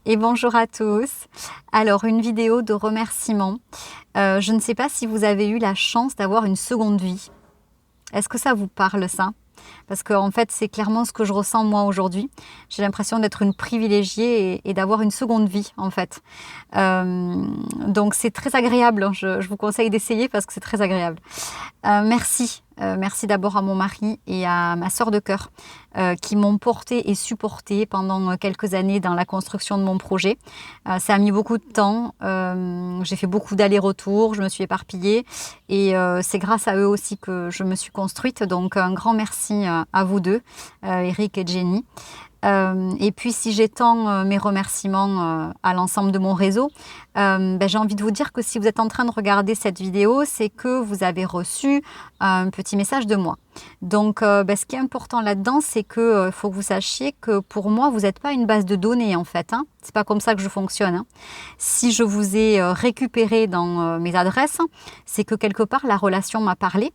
Et bonjour à tous. Alors, une vidéo de remerciement. Je ne sais pas si vous avez eu la chance d'avoir une seconde vie. Est-ce que ça vous parle ça? Parce qu'en fait, c'est clairement ce que je ressens moi aujourd'hui. J'ai l'impression d'être une privilégiée et d'avoir une seconde vie en fait. Donc c'est très agréable, hein. Je vous conseille d'essayer parce que c'est très agréable. Merci. Merci d'abord à mon mari et à ma sœur de cœur qui m'ont portée et supportée pendant quelques années dans la construction de mon projet. Ça a mis beaucoup de temps, j'ai fait beaucoup d'allers-retours, je me suis éparpillée et c'est grâce à eux aussi que je me suis construite. Donc un grand merci à vous deux, Eric et Jenny. Et puis si j'étends mes remerciements à l'ensemble de mon réseau, j'ai envie de vous dire que si vous êtes en train de regarder cette vidéo, c'est que vous avez reçu un petit message de moi. Donc ce qui est important là-dedans, c'est que faut que vous sachiez que pour moi, vous n'êtes pas une base de données en fait, hein. C'est pas comme ça que je fonctionne, hein. Si je vous ai récupéré dans mes adresses, c'est que quelque part la relation m'a parlé.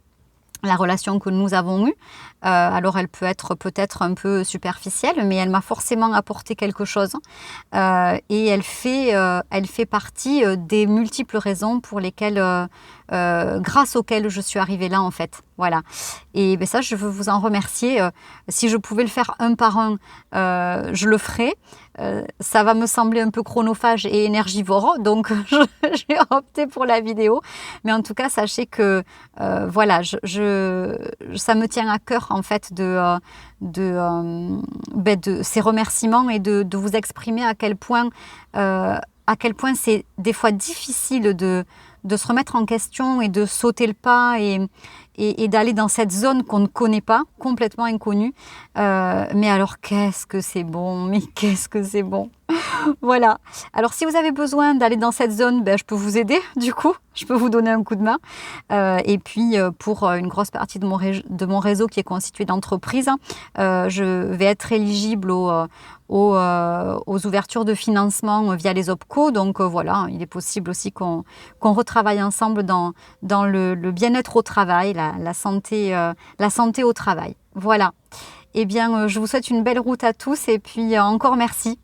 La relation que nous avons eue, alors elle peut être peut-être un peu superficielle, mais elle m'a forcément apporté quelque chose. Et elle fait partie des multiples raisons pour lesquelles, grâce auxquelles je suis arrivée là en fait. Voilà. Et ça, je veux vous en remercier. Si je pouvais le faire un par un, je le ferais. Ça va me sembler un peu chronophage et énergivore, donc j'ai opté pour la vidéo. Mais en tout cas, sachez que voilà, ça me tient à cœur en fait de ces remerciements et de vous exprimer à quel point c'est des fois difficile de se remettre en question et de sauter le pas et d'aller dans cette zone qu'on ne connaît pas, complètement inconnue. Mais alors, qu'est-ce que c'est bon, mais qu'est-ce que c'est bon. Voilà. Alors, si vous avez besoin d'aller dans cette zone, je peux vous aider, du coup. Je peux vous donner un coup de main. Et puis, pour une grosse partie de mon réseau qui est constitué d'entreprises, je vais être éligible aux ouvertures de financement via les OPCO. Donc, voilà, il est possible aussi qu'on retravaille ensemble dans le bien-être au travail, la santé au travail. Voilà. Eh bien, je vous souhaite une belle route à tous et puis encore merci